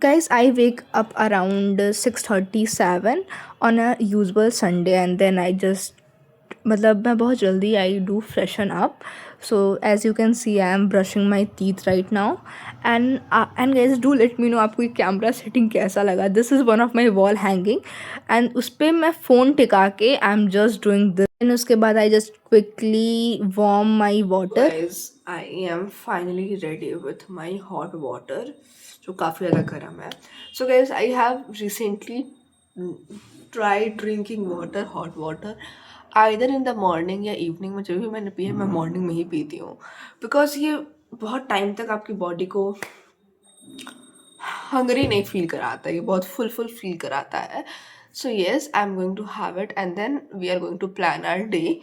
Guys, I wake up around 6:37 on a usual Sunday, and then I just मतलब मैं बहुत जल्दी I do freshen up. So as you can see I am brushing my teeth right now. And guys do let me know आपको ये camera setting कैसा लगा. This is one of my wall hanging and उस पर मैं phone टिका के I am just doing this. And उसके बाद I just quickly warm my water. Guys, I am finally ready with my hot water जो काफ़ी ज़्यादा गर्म है. So guys, I have recently tried drinking water, hot water, either in the morning या evening में. जब भी मैंने पिया मैं morning में ही पीती हूँ because ये बहुत टाइम तक आपकी बॉडी को हंगरी नहीं फील कराता है, ये बहुत फुल फील कराता है. So yes, I am going to have it and then we are going to plan our day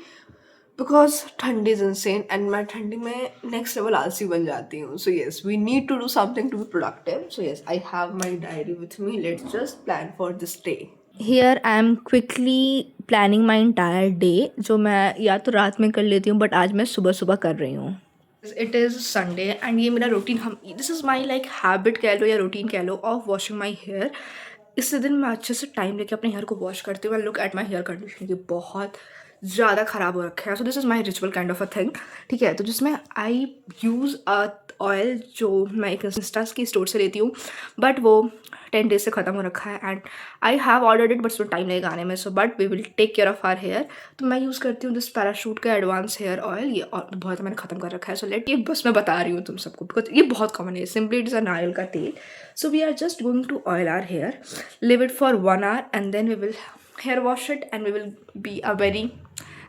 because ठंडी इज इंसेन एंड मैं ठंडी में नेक्स्ट लेवल आलसी बन जाती हूँ. So yes, we need to do something to be productive. So yes, I have my diary with me. Let's just plan for this day. Here I am quickly planning my entire day, जो मैं या तो रात में कर लेती हूँ but आज मैं सुबह सुबह कर रही हूँ. इट इज़ संडे एंड ये मेरा रूटीन, हम this is my like habit कह लो या रूटीन कह लो ऑफ वॉशिंग माई हेयर. इससे दिन मैं अच्छे से टाइम लेके अपने हेयर को वॉश करती हूँ. Look at my hair condition, ये बहुत ज़्यादा ख़राब हो रखा है. So this is my ritual kind of a thing. ठीक है, तो जिसमें आई यूज़ अ ऑयल जो मैं एक इंस्टास की स्टोर से लेती हूँ बट वो 10 डेज से ख़त्म हो रखा है and I have ordered it but उसमें टाइम लगेगा आने में. So but we will take care of our hair. तो मैं यूज़ करती हूँ दिस पैराशूट का एडवांस हेयर ऑयल. ये बहुत मैंने ख़त्म कर रखा है. सो लेट, ये बस मैं बता रही हूँ तुम सबको बिकॉज ये बहुत कॉमन है. सिंपली इट इज़ अ नारियल का तेल. So we are just going to oil our hair, leave it for 1 hour and then we will hair wash it and we will be a very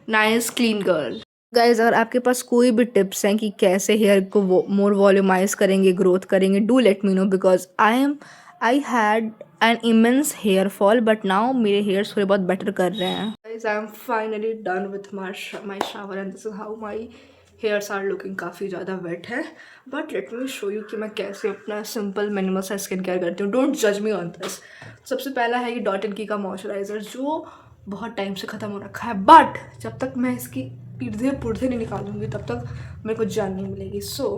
nice clean girl. Guys, अगर आपके पास कोई भी tips हैं कि कैसे hair को more volumise करेंगे, growth करेंगे, do let me know because I had an immense hair fall but now मेरे हेयर्स थोड़े बहुत बेटर कर रहे हैं. Guys, I am finally done with my shower and this is how my hairs are looking. काफ़ी ज़्यादा wet है but let me show you कि मैं कैसे अपना सिंपल मिनिमल सा स्किन केयर करती हूँ. डोंट जज मी ऑन दिस. सबसे पहला है ये डॉट एंड की का मॉइस्चराइज़र जो बहुत टाइम से ख़त्म हो रखा है बट जब तक मैं इसकी पीढ़े पुर्धे नहीं निकालूंगी तब तक मेरे को जान नहीं मिलेगी. सो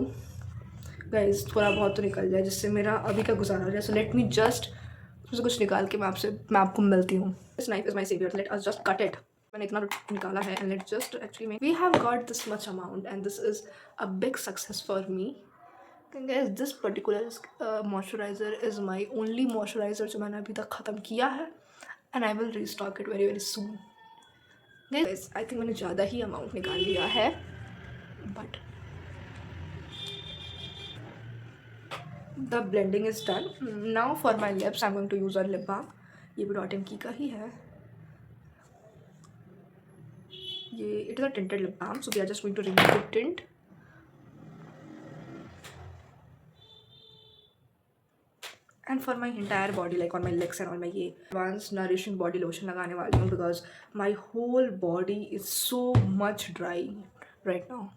गाइज, थोड़ा बहुत तो निकल जाए जिससे मेरा अभी का गुजारा हो जाए. सो लेट मी जस्ट उससे कुछ निकाल के मैं आपको मिलती हूँ. This knife is my saviour, let us just cut it. मैंने इतना निकाला है and let just actually we have got this much amount and this is a big success for me. Guys, this particular moisturiser is my only moisturiser जो मैंने अभी तक ख़त्म किया है and I will restock it very very soon. Guys, I think मैंने ज़्यादा ही अमाउंट निकाल लिया है but the blending is done. Now for my lips I am going to use a lip balm. ये भी डॉट एंड की का ही है. ये it is a tinted lip balm. So we are just going to remove the tint. And for my entire body like on my legs and on my ये advance nourishing body lotion लगाने वाली हूँ because my whole body is so much dry right now.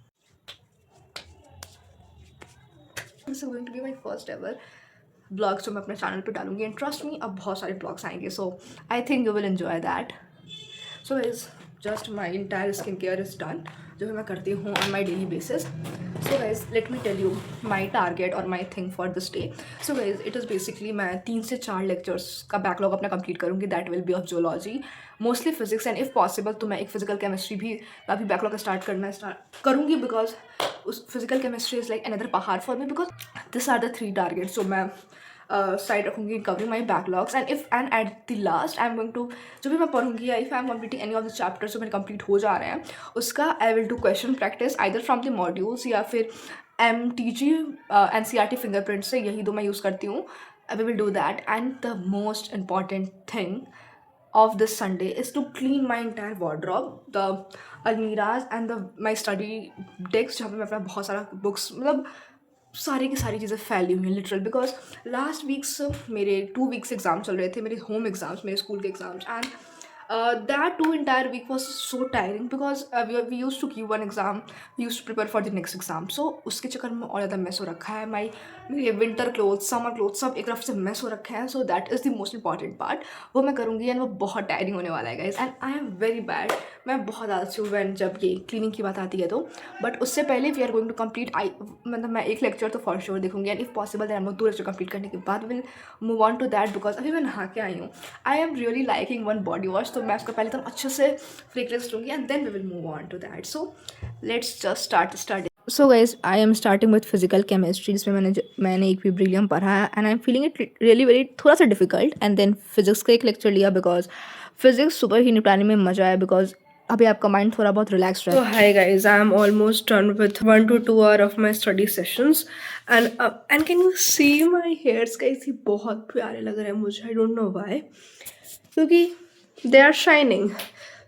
This is going to be my first ever blogs जो मैं अपने channel पे डालूंगी and trust me अब बहुत सारे ब्लॉग्स आएंगे. So I think you will enjoy that. So is just my entire skin care is done जो भी मैं करती हूँ on my daily basis. So guys, let me tell you my target और my thing for this day. So guys, it is basically मैं 3 से 4 lectures का backlog अपना कंप्लीट करूँगी. That will be of zoology, mostly physics and if possible तो मैं एक physical chemistry भी काफ़ी बैकलॉग स्टार्ट करूँगी बिकॉज उस physical chemistry is like another पहाड़ for me because this are the 3 targets. So मैं साइड रखूँगी covering my backlogs and if and at the last I am going to जो भी मैं पढ़ूँगी या if I am completing any of the chapters जो मेरे कंप्लीट हो जा रहे हैं उसका आई will do question practice either from the modules या फिर MTG NCERT फिंगरप्रिंट से. यही दो मैं यूज़ करती हूँ. We will do that and the most important thing of this Sunday is to clean my entire wardrobe, the almiras and the my study decks जहाँ पे मैं अपना बहुत सारा बुक्स मतलब सारी की सारी चीज़ें फैली हुई हैं लिटरल बिकॉज लास्ट वीक्स मेरे 2 वीक्स एग्ज़ाम चल रहे थे, मेरे होम एग्ज़ाम्स, मेरे स्कूल के exams and That two entire week was so tiring because we used to give one exam, we used to prepare for the next exam. So उसके चक्कर में और ज़्यादा मेस हो रखा है. मेरे विंटर क्लोथ्स, समर क्लोथ्स सब एक तरफ से मेस हो रखे हैं. So that is the most important part. वो मैं करूँगी एंड वो बहुत टायरिंग होने वाला है guys. And I am very bad. मैं बहुत आलसी हूँ वैन जब ये क्लीनिंग की बात आती है तो. बट उससे पहले we are going to complete. मतलब मैं एक लेक्चर तो फॉर श्योर देखूँगी एंड इफ पॉसिबल दैन हम लोग 2 लेक्चर कंप्लीट करने के बाद will move on to that. Because अभी मैं नहा के आई हूँ. I am really liking one body wash. तो मैं उसका पहले तो अच्छे से फ्रेगरेंस लूँगी and then we will move on to that. So let's just start. So guys I am starting with physical chemistry जिसमें मैंने इक्विब्रिलियम पढ़ा है and I am feeling it really very थोड़ा सा डिफिकल्ट. एंड देन फिजिक्स का एक lecture लिया because physics super ही निपटाने में मजा आया बिकॉज अभी आपका माइंड थोड़ा बहुत रिलैक्स रहा है. So hi guys, I am almost done with 1 to 2 hour of my study sessions and can you see my hairs guys? ये बहुत प्यारे लग रहे हैं मुझे. I don't know why. क्योंकि they are shining.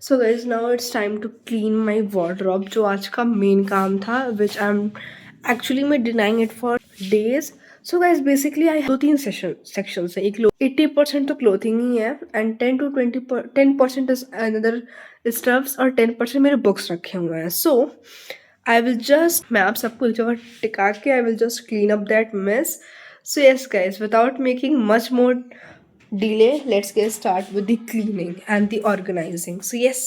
So guys, now it's time to clean my wardrobe जो आज का मेन काम था which I'm actually मैं denying it for days. So guys basically I 2-3 sections है. एक 80% तो क्लोथिंग ही है एंड 10% इज अनदर स्टफ्स और 10% मेरे बुक्स रखे हुए हैं. सो आई विल जस्ट, मैं आप सबको एक जगह टिका के I will just clean up that miss. So yes guys, without making much more delay, let's get start with the cleaning and the organizing. So yes.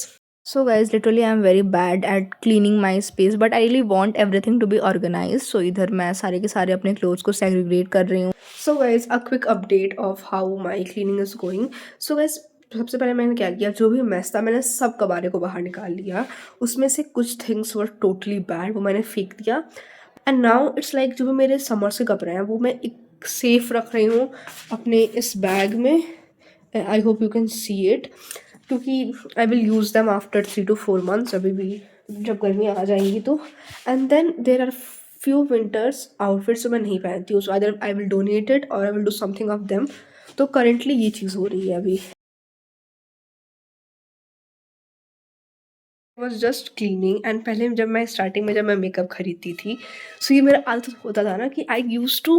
So guys, literally I am very bad at cleaning my space but I really want everything to be organized. So इधर मैं सारे के सारे अपने clothes को segregate कर रही हूँ. So guys, a quick update of how my cleaning is going. So guys, सबसे पहले मैंने क्या किया, जो भी मेस था मैंने सब कबाड़े को बाहर निकाल लिया. उसमें से कुछ थिंग्स वर टोटली बैड, वो मैंने फेंक दिया. एंड नाउ इट्स लाइक जो भी मेरे समर से कपड़े हैं वो मैं एक सेफ रख रही हूँ अपने इस बैग में. I hope you can see it क्योंकि I will use them after 3 to 4 months अभी भी जब गर्मियाँ आ जाएंगी तो. And then there are few winters outfits जो मैं नहीं पहनती हूँ. So either I will donate it और I will do something of them. तो करेंटली ये चीज़ हो रही है अभी. वॉज जस्ट क्लीनिंग एंड पहले जब मैं स्टार्टिंग में जब मैं मेकअप खरीदती थी सो ये मेरा आदत होता था ना कि आई यूज टू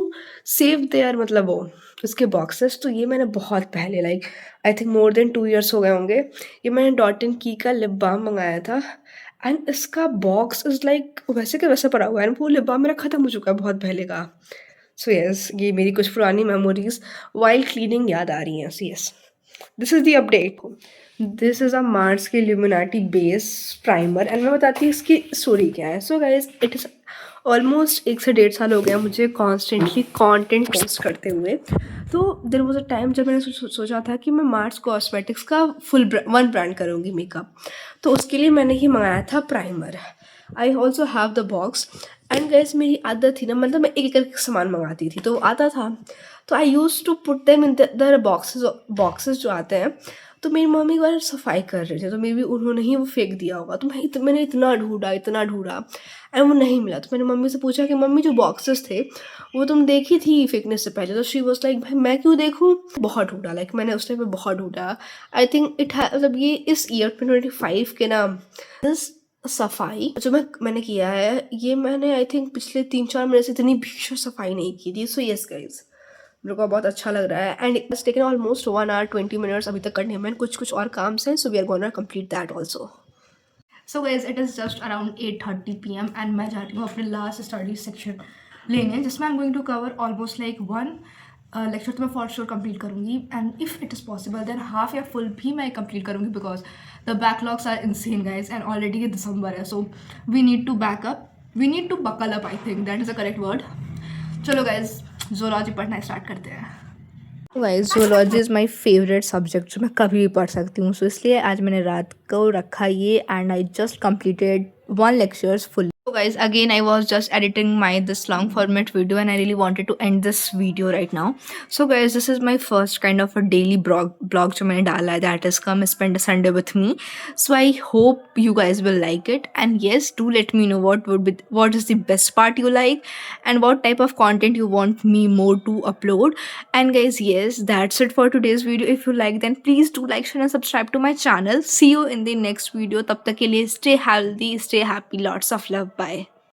सेव देयर मतलब वो उसके बॉक्सेस. तो ये मैंने बहुत पहले like I think more than 2 years हो गए होंगे. ये मैंने डॉट एंड की का लिप बाम मंगाया था एंड इसका बॉक्स इज़ लाइक वैसे के वैसे पड़ा हुआ है. वो लिप बाम मेरा ख़त्म हो चुका है बहुत पहले का. सो येस, ये मेरी कुछ पुरानी मेमोरीज वाइल क्लीनिंग याद आ रही हैं. So yes, this is the update. This is a Mars की ल्यूमिनाटी बेस प्राइमर एंड मैं बताती हूँ इसकी स्टोरी क्या है. सो गाइज, इट इज़ ऑलमोस्ट 1 से 1.5 साल हो गया मुझे कॉन्स्टेंटली कॉन्टेंट पोस्ट करते हुए. तो देयर वाज अ टाइम जब मैंने सोचा था कि मैं मार्स कॉस्मेटिक्स का फुल वन ब्रांड करूँगी मेकअप. तो उसके लिए मैंने ही मंगाया था primer. I also have the box and guys मेरी आदत थी ना, मतलब मैं एक एक सामान मंगाती थी तो आता था. तो I use to put them in the boxes जो आते हैं. तो मेरी मम्मी एक बार सफाई कर रहे थे तो मे बी उन्होंने ही वो फेंक दिया होगा. तो मैंने इतना ढूंढा एंड वो नहीं मिला. तो मैंने मम्मी से पूछा कि मम्मी जो बॉक्सेस थे वो तुम देखी थी फेंकने से पहले. तो शी वॉज लाइक भाई मैं क्यों देखूँ. बहुत ढूंढा, लाइक मैंने उस टाइम पे बहुत ढूंढा. आई थिंक मतलब ये इस ईयर 2025 के ना दिस सफाई जो मैंने किया है ये मैंने आई थिंक पिछले 3-4 महीने से इतनी भीषण सफाई नहीं की थी. सो येस गाइज, मेरे को बहुत अच्छा लग रहा है and it's taken almost 1 hour 20 minutes अभी तक करने में. कुछ और काम से. So we are gonna complete that also. So guys, it is just around 8:30 PM and मैं जा रही हूँ अपने लास्ट स्टडी सेक्शन लेने जिसमें I am going to cover almost like 1 lecture तो मैं फॉर श्योर कंप्लीट करूँगी and if it is possible then half या फुल भी मैं कंप्लीट करूँगी because the backlogs are insane guys and already ये दिसंबर है. So we need to buckle up, I think that is the correct word. चलो guys, zoology पढ़ना start करते हैं. Guys, zoology is my favourite subject जो मैं कभी भी पढ़ सकती हूँ. सो इसलिए आज मैंने रात को रखा ये and I just completed 1 lectures full. So guys, again I was just editing this long format video and I really wanted to end this video right now. So guys, this is my first kind of a daily blog जो मैंने डाला है, that is come spend a Sunday with me. So I hope you guys will like it and yes, do let me know what is the best part you like and what type of content you want me more to upload. And guys, yes, that's it for today's video. If you like, then please do like, share and subscribe to my channel. See you in the next video. तब तक के लिए stay healthy, stay happy, lots of love. Bye.